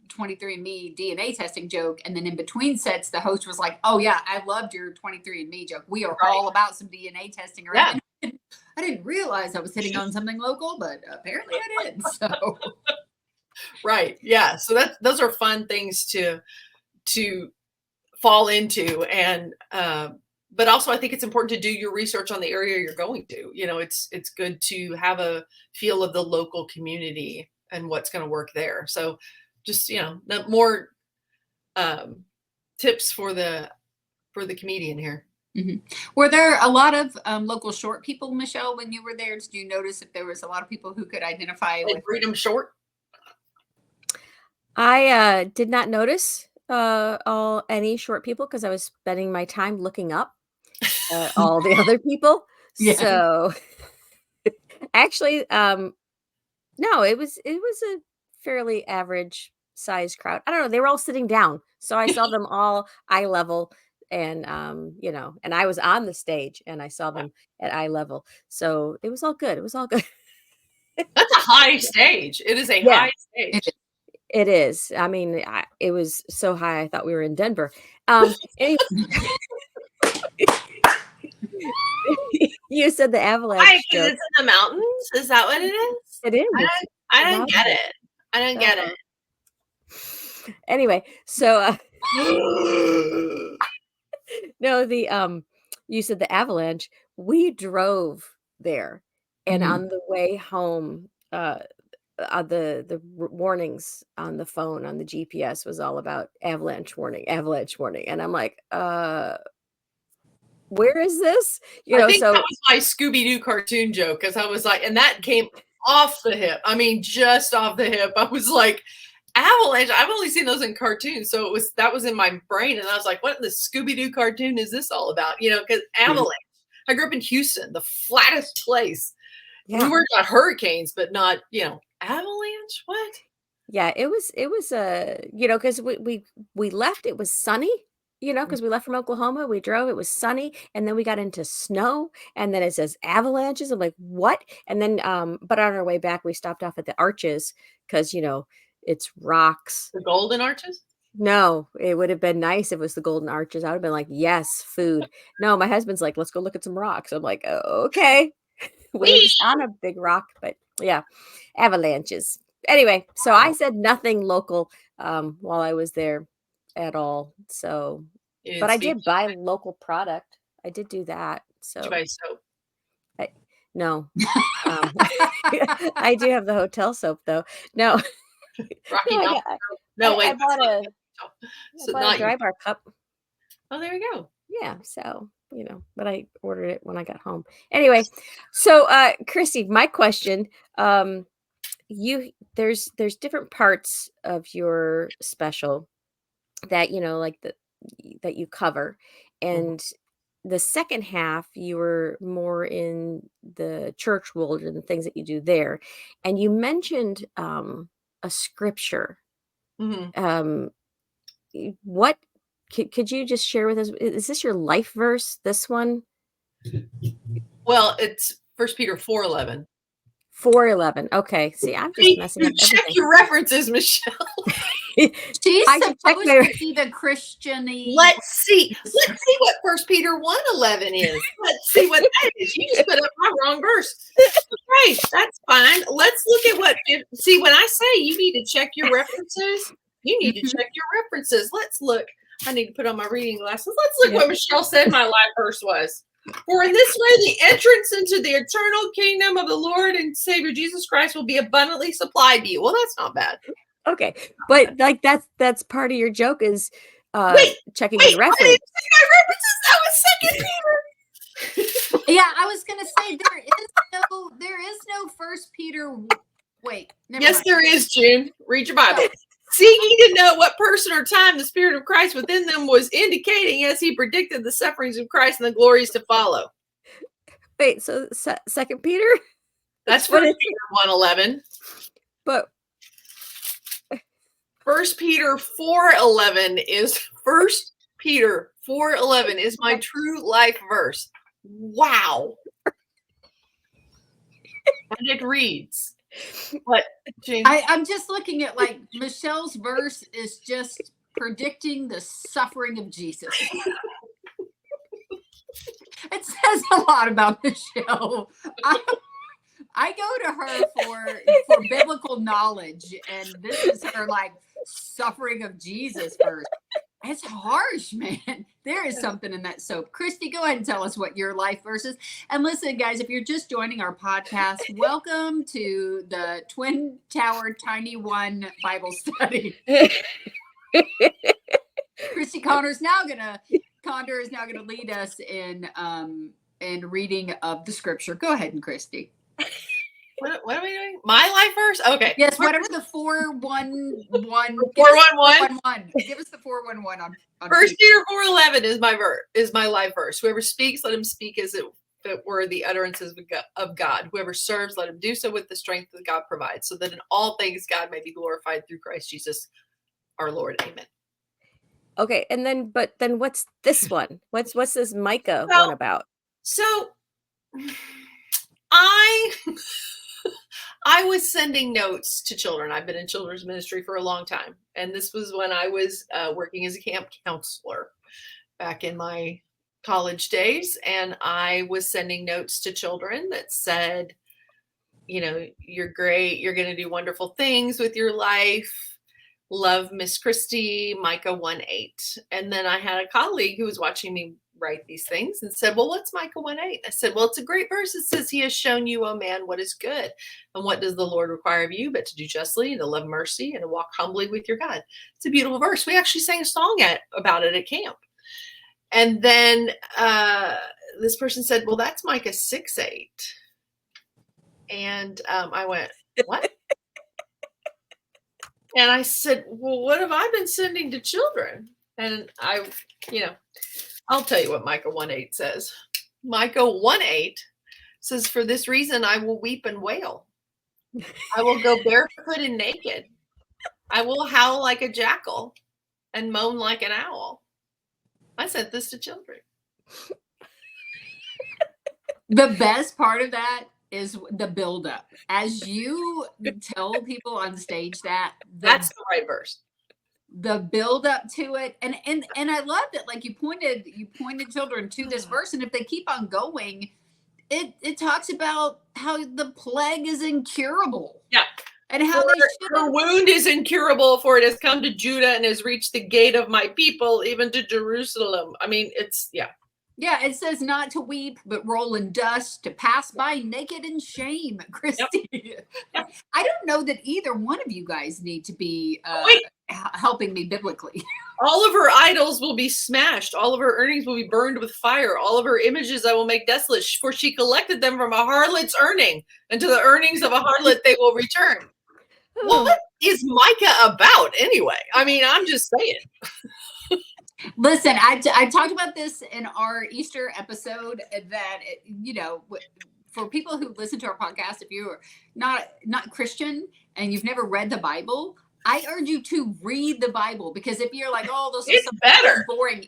23andMe DNA testing joke, and then in between sets the host was like, oh yeah, I loved your 23andMe joke. We are all about some DNA testing around. I didn't realize I was hitting on something local, but apparently I did. So right. Yeah. So those are fun things to fall into. And but also I think it's important to do your research on the area you're going to. It's good to have a feel of the local community and what's going to work there. So just, more tips for the comedian here. Were there a lot of local short people, Michelle, when you were there? Did you notice if there was a lot of people who could identify with Freedom Short? I did not notice any short people because I was spending my time looking up all the other people. So actually, no, it was a fairly average sized crowd. I don't know. They were all sitting down. So I saw them all eye level. And, and I was on the stage and I saw them at eye level. So it was all good. It was all good. That's a high stage. It is a Yeah. high stage. It is. I mean, it was so high. I thought we were in Denver. Anyway, you said the Why? avalanche Because joke. it's in the mountains? Is that what it is? It is. I don't get it. I don't get it. Anyway, so no, you said the avalanche. We drove there, and on the way home, the warnings on the phone on the GPS was all about avalanche warning, and I'm like, where is this? I think that was my Scooby-Doo cartoon joke, because I was like, and that came off the hip. I mean, just off the hip. I was like, avalanche. I've only seen those in cartoons, so that was in my brain, and I was like, what in the Scooby-Doo cartoon is this all about? Because avalanche. I grew up in Houston, the flattest place. Yeah. We worked on hurricanes, but not, avalanche. What? Yeah, it was because we left. It was sunny. Because we left from Oklahoma, we drove, it was sunny, and then we got into snow, and then it says avalanches. I'm like, what? And then, but on our way back, we stopped off at the Arches because, it's rocks. The Golden Arches? No, it would have been nice if it was the Golden Arches. I would have been like, yes, food. No, my husband's like, let's go look at some rocks. I'm like, oh, okay. We were just on a big rock, but yeah, avalanches. Anyway, so I said nothing local while I was there at all. So, but I did buy local product. I did do that. So did you buy soap? No. I do have the hotel soap though. No. Rocky No, wait. I bought a dry bar cup. Oh, there you go. Yeah. So, but I ordered it when I got home. Anyway, so Christy, my question, there's different parts of your special that like that you cover, and the second half you were more in the church world and the things that you do there, and you mentioned a scripture. What could you just share with us? Is this your life verse, this one? Well, it's 1 Peter 4:11. 4:11. Okay. See, I'm just messing up everything. Check your references, Michelle. She's supposed to be the Christian-y. Let's see what 1 Peter 1:11 is. Let's see what that is. You just put up my wrong verse. Okay, that's fine. Let's look at when I say you need to check your references, you need to check your references. Let's look. I need to put on my reading glasses. Let's look what Michelle said my life verse was. For in this way, the entrance into the eternal kingdom of the Lord and Savior Jesus Christ will be abundantly supplied to you. Well, that's not bad. Okay, but like that's part of your joke is checking your reference. I didn't check my references. That was 2 Peter. Yeah, I was gonna say there is no 1 Peter. Wait, never mind. There is, June. Read your Bible. See ye to know what person or time the Spirit of Christ within them was indicating as he predicted the sufferings of Christ and the glories to follow. Wait, so 2 Peter? That's 1 Peter 1:11. But 1 Peter 4:11 is 1 Peter 4:11 is my true life verse. Wow. And it reads. What, James? I'm just looking at Michelle's verse is just predicting the suffering of Jesus. It says a lot about Michelle. I go to her for biblical knowledge, and this is her suffering of Jesus verse. It's harsh, man. There is something in that soap. Christy, go ahead and tell us what your life verse is. And listen, guys, if you're just joining our podcast, welcome to the Twin Tower Tiny One Bible Study. Christy Conder is now gonna lead us in reading of the scripture. Go ahead, and Christy. What are we doing? My life verse? Okay. Yes, whatever the 411. 411. Give us the 411 on 1 Peter 4:11 is my life verse. Whoever speaks, let him speak as if it were the utterances of God. Whoever serves, let him do so with the strength that God provides, so that in all things God may be glorified through Christ Jesus. our Lord. Amen. Okay, and then what's this one? What's this Micah Well, one about? So I I was sending notes to children. I've been in children's ministry for a long time. And this was when I was working as a camp counselor back in my college days. And I was sending notes to children that said, you know, you're great. You're going to do wonderful things with your life. Love, Miss Christy, Micah 1:8. And then I had a colleague who was watching me write these things and said, well, what's Micah 1:8? I said, well, it's a great verse. It says, he has shown you, O man, what is good. And what does the Lord require of you but to do justly and to love mercy and to walk humbly with your God? It's a beautiful verse. We actually sang a song about it at camp. And then this person said, well, that's Micah 6:8. And I went, what? And I said, well, what have I been sending to children? And I'll tell you what Micah 1:8 says. Micah 1:8 says, for this reason, I will weep and wail. I will go barefoot and naked. I will howl like a jackal and moan like an owl. I sent this to children. The best part of that is the buildup. As you tell people on stage that's the right verse. The build up to it, and I love that. Like you pointed children to this verse, and if they keep on going, it talks about how the plague is incurable. Yeah. And how her wound is incurable, for it has come to Judah and has reached the gate of my people, even to Jerusalem. I mean, Yeah, it says not to weep, but roll in dust, to pass by naked in shame, Christy. Yep. I don't know that either one of you guys need to be helping me biblically. All of her idols will be smashed. All of her earnings will be burned with fire. All of her images I will make desolate, for she collected them from a harlot's earning, and to the earnings of a harlot they will return. What is Micah about anyway? I mean, I'm just saying. Listen, I talked about this in our Easter episode that, for people who listen to our podcast, if you're not Christian and you've never read the Bible, I urge you to read the Bible, because if you're like, oh, those are better boring,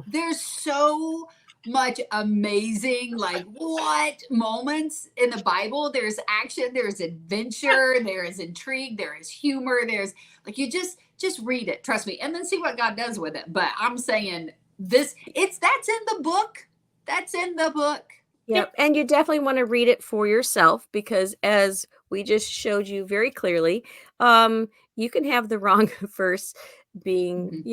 there's so much amazing, like, what moments in the Bible. There's action, there's adventure, there is intrigue, there is humor, there's like, you just read it, trust me, and then see what God does with it. But I'm saying that's in the book. That's in the book. Yeah, and you definitely want to read it for yourself, because as we just showed you very clearly, you can have the wrong verse being,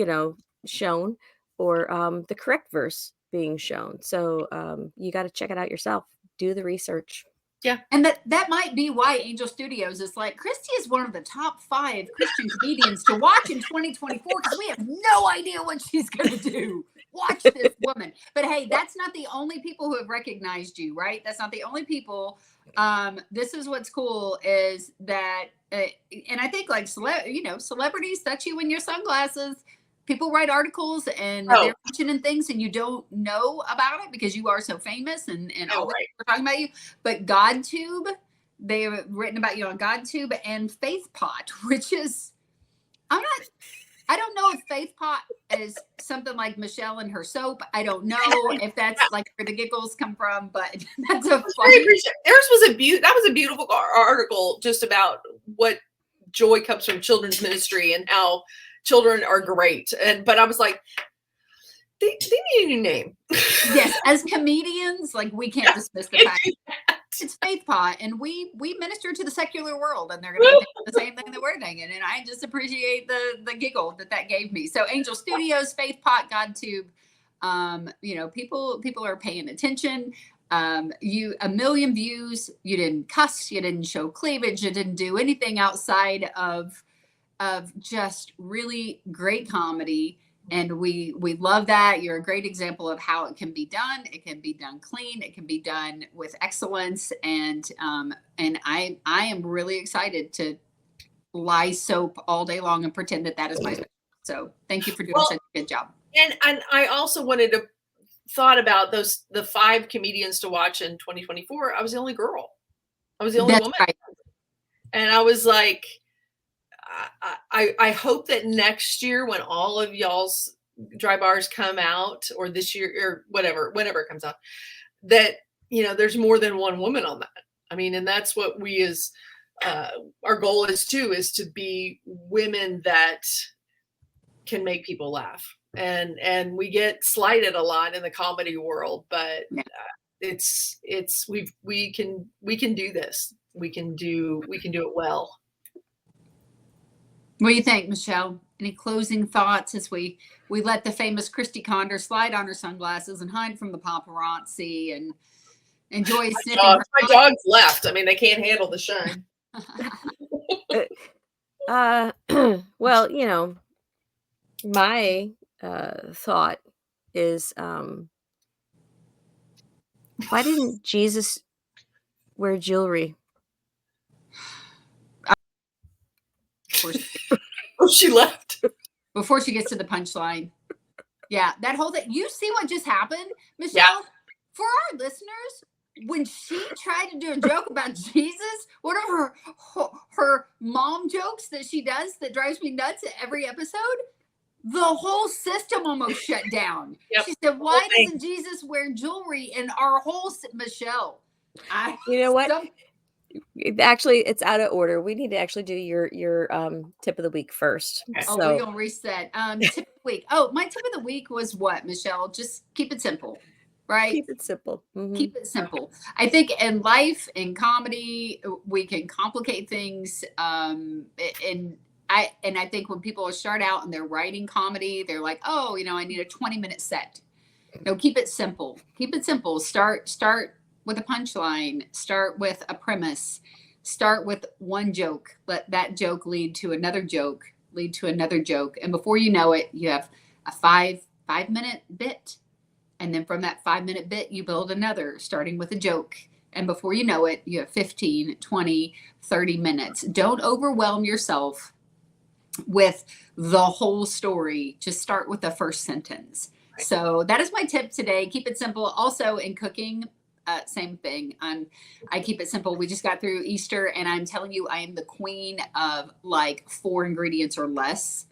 shown, or the correct verse being shown. So you got to check it out yourself. Do the research. Yeah. And that might be why Angel Studios is like, Christy is one of the top 5 Christian comedians to watch in 2024, because we have no idea what she's going to do. Watch this woman. But hey, that's not the only people who have recognized you, right? That's not the only people. This is what's cool is that, and I think like, celebrities touch you in your sunglasses. People write articles and they're mentioning things and you don't know about it because you are so famous and all right. We're talking about you. But GodTube, they have written about you on GodTube and FaithPot, which is, I don't know if FaithPot is something like Michelle and her soap. I don't know if that's like where the giggles come from, but that's a funny. That was a beautiful article just about what joy comes from children's ministry and how children are great. But I was like, they need a new name. Yes, as comedians, like we can't dismiss the fact it's FaithPot, and we minister to the secular world, and they're going to think the same thing that we're thinking. And I just appreciate the giggle that gave me. So Angel Studios, FaithPot, GodTube, people are paying attention. 1 million views. You didn't cuss. You didn't show cleavage. You didn't do anything outside of just really great comedy. And we love that. You're a great example of how it can be done. It can be done clean. It can be done with excellence. And I am really excited to lie soap all day long and pretend that is my special. So thank you for doing such a good job. And I also thought about the 5 comedians to watch in 2024. I was the only girl. I was the only woman. Right. And I was like, I hope that next year when all of y'all's dry bars come out, or this year or whenever it comes out, that, there's more than one woman on that. I mean, and that's what we as our goal is too, is to be women that can make people laugh. And we get slighted a lot in the comedy world, but we can do this. We can do it well. What do you think, Michelle? Any closing thoughts as we let the famous Christy Conder slide on her sunglasses and hide from the paparazzi and enjoy sniffing her? My dogs left. I mean, they can't handle the shine. Well, my thought is, why didn't Jesus wear jewelry? Oh, she left. Before she gets to the punchline. Yeah, that whole thing. You see what just happened, Michelle? Yeah. For our listeners, when she tried to do a joke about Jesus, one of her mom jokes that she does that drives me nuts at every episode, the whole system almost shut down. Yep. She said, "Why doesn't Jesus wear jewelry?" And our whole Michelle, you know what? Actually, it's out of order. We need to actually do your tip of the week first. Okay. Oh, we're gonna reset. Tip of the week. Oh, my tip of the week was what, Michelle? Just keep it simple, right? Keep it simple. Mm-hmm. Keep it simple. I think in life, in comedy, we can complicate things. And I think when people start out and they're writing comedy, they're like, oh, I need a 20-minute set. No, keep it simple. Keep it simple. Start with a punchline. Start with a premise. Start with one joke. Let that joke lead to another joke, and before you know it, you have a 5-minute bit. And then from that 5-minute bit, you build another, starting with a joke. And before you know it, you have 15, 20, 30 minutes. Don't overwhelm yourself with the whole story. Just start with the first sentence. Right. So that is my tip today. Keep it simple. Also in cooking, same thing. I keep it simple. We just got through Easter, and I'm telling you, I am the queen of like 4 ingredients or less.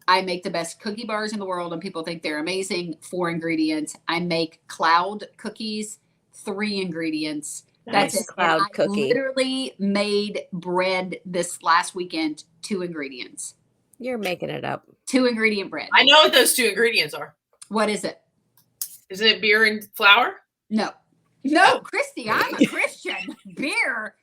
I make the best cookie bars in the world, and people think they're amazing. 4 ingredients. I make cloud cookies, 3 ingredients. That's it. Cloud cookie. I literally made bread this last weekend, 2 ingredients. You're making it up. 2 ingredient bread. I know what those 2 ingredients are. What is it? Isn't it beer and flour? No, Christy, I'm a Christian. Beer.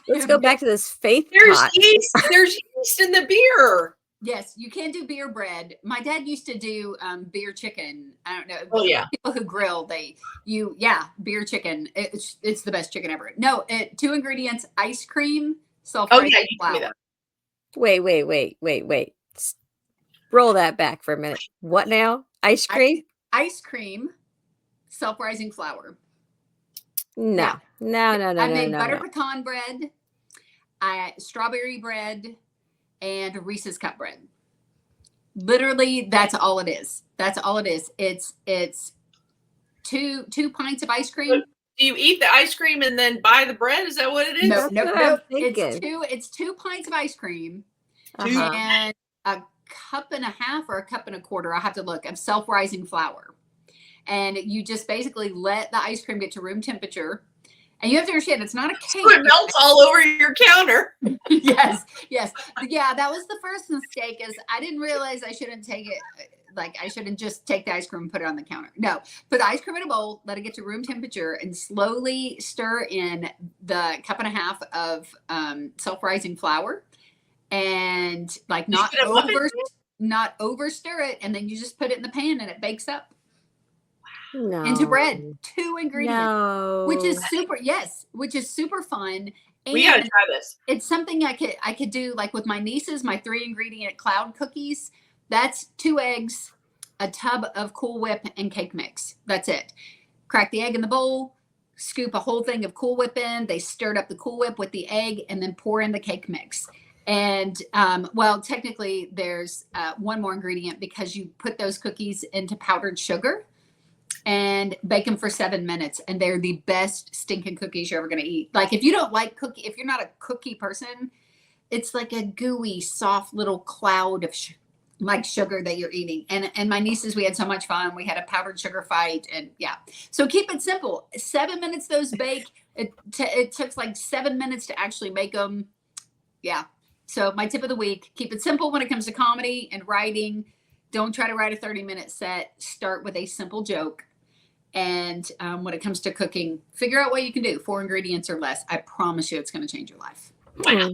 Let's go back to this faith There's pot. yeast. There's yeast in the beer. Yes, you can do beer bread. My dad used to do beer chicken. I don't know. Oh yeah. People who grill, beer chicken. It's the best chicken ever. No, 2 ingredients: ice cream, self-rising flour. Wait. Roll that back for a minute. What now? Ice cream? Ice cream, self-rising flour. No. I made butter pecan bread, strawberry bread, and Reese's cup bread. Literally, that's all it is. It's 2 pints of ice cream. Do you eat the ice cream and then buy the bread? Is that what it is? No. It's 2 pints of ice cream and a cup and a half or a cup and a quarter, I'll have to look, of self-rising flour. And you just basically let the ice cream get to room temperature. And you have to understand, it's not a cake. So it melts all over your counter. Yes. Yeah, that was the first mistake, is I didn't realize I shouldn't take it. Like, I shouldn't just take the ice cream and put it on the counter. No, put the ice cream in a bowl, let it get to room temperature, and slowly stir in the cup and a half of self-rising flour. And like not over stir it. And then you just put it in the pan and it bakes up. Into bread. 2 ingredients, which is super fun. And we gotta try this. It's something I could do like with my nieces, my 3 ingredient cloud cookies. That's 2 eggs, a tub of Cool Whip, and cake mix. That's it. Crack the egg in the bowl, scoop a whole thing of Cool Whip in. They stirred up the Cool Whip with the egg, and then pour in the cake mix. And technically there's 1 more ingredient, because you put those cookies into powdered sugar and bake them for 7 minutes, and they're the best stinking cookies you're ever going to eat. Like, if you don't like if you're not a cookie person, it's like a gooey, soft little cloud of like sugar that you're eating. And my nieces, we had so much fun. We had a powdered sugar fight, and yeah. So keep it simple. 7 minutes those bake. It took like 7 minutes to actually make them. Yeah. So my tip of the week: keep it simple when it comes to comedy and writing. Don't try to write a 30-minute set. Start with a simple joke. And when it comes to cooking, figure out what you can do. 4 ingredients or less. I promise you, it's going to change your life.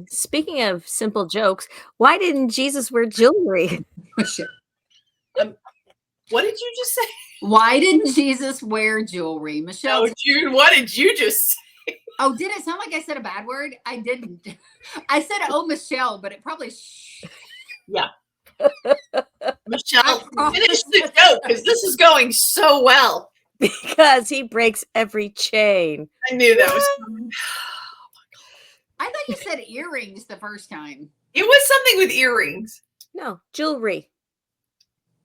Speaking of simple jokes, why didn't Jesus wear jewelry? What did you just say? Why didn't Jesus wear jewelry? Michelle. Oh, June, what did you just say? Oh, did it sound like I said a bad word? I didn't. I said, oh, Michelle, but it probably. Yeah. Michelle, finish the joke because this is going so well. Because he breaks every chain. I knew that was. I thought you said earrings the first time. It was something with earrings. No, jewelry.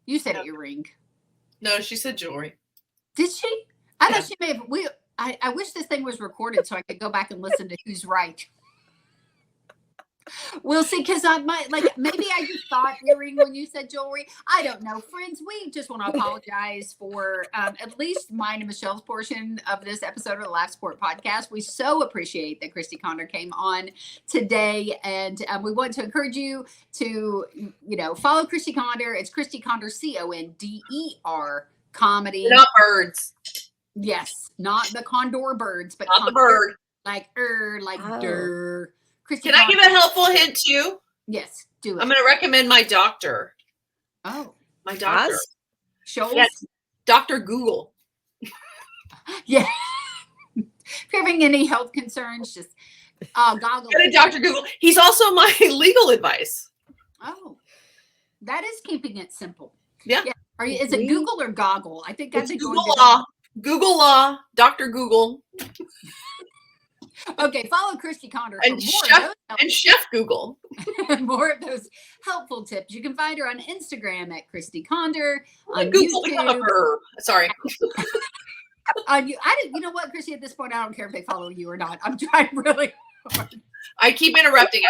You said earring. No, she said jewelry. Did she? I thought she may have. I wish this thing was recorded so I could go back and listen to who's right. We'll see, because I might maybe I just thought earring when you said jewelry. I don't know, friends. We just want to apologize for at least mine and Michelle's portion of this episode of the Laugh Support Podcast. We so appreciate that Christy Conder came on today, and we want to encourage you to follow Christy Conder. It's Christy Conder, Conder comedy. They're not birds. Yes, not the condor birds, but not the bird. Like der. Christy Can I give a helpful hint too? Yes, do it. I'm going to recommend my doctor. Oh, my doctor. Scholes? Yes, Dr. Google. Yeah. If you're having any health concerns, just goggle. Go to Dr. Google. He's also my legal advice. Oh, that is keeping it simple. Yeah. Is it Google or Goggle? I think it's Google Law. Google Law. Dr. Google. Okay, follow Christy Conder for and Chef Google. More of those helpful tips. You can find her on Instagram at Christy Conder. On Google YouTube. Sorry. You know what, Christy? At this point, I don't care if they follow you or not. I'm trying really hard. I keep interrupting.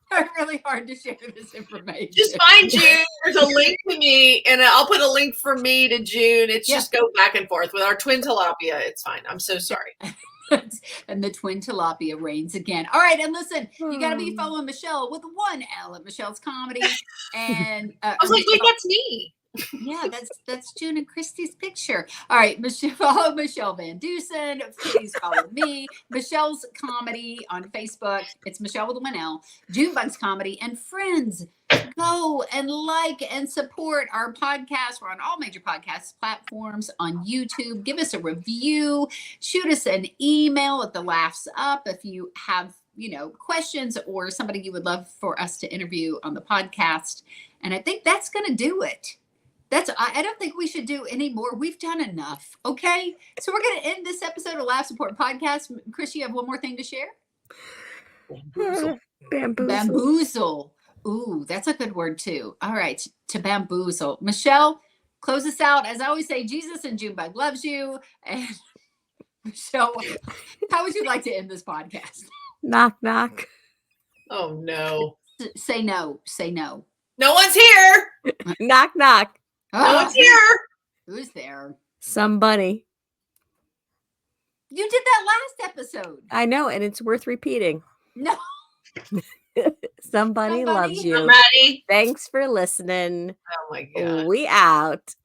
I'm really hard to share this information. Just find June. There's a link to me, and I'll put a link for me to June. It's just go back and forth with our twin tilapia. It's fine. I'm so sorry. And the twin tilapia reigns again. All right, and listen, you got to be following Michelle with 1 L at Michelle's Comedy. And I was like, wait, that's me. Yeah, that's June and Christy's picture. All right, follow Michelle Van Dusen. Please follow me. Michelle's Comedy on Facebook. It's Michelle with 1 L. Junebug's Comedy. And friends, go and like and support our podcast. We're on all major podcast platforms, on YouTube. Give us a review. Shoot us an email at the Laughs Up if you have questions or somebody you would love for us to interview on the podcast. And I think that's going to do it. I don't think we should do any more. We've done enough. Okay. So we're going to end this episode of Laugh Support Podcast. Chris, you have one more thing to share? Bamboozle. Ooh, that's a good word too. All right. To bamboozle. Michelle, close us out. As I always say, Jesus and Junebug loves you. And Michelle, how would you like to end this podcast? Knock, knock. Oh, no. Say no. Say no. No one's here. Knock, knock. No one's here. Who's there? Somebody. You did that last episode. I know, and it's worth repeating. No. Somebody loves you. Somebody. Thanks for listening. Oh my God. We out.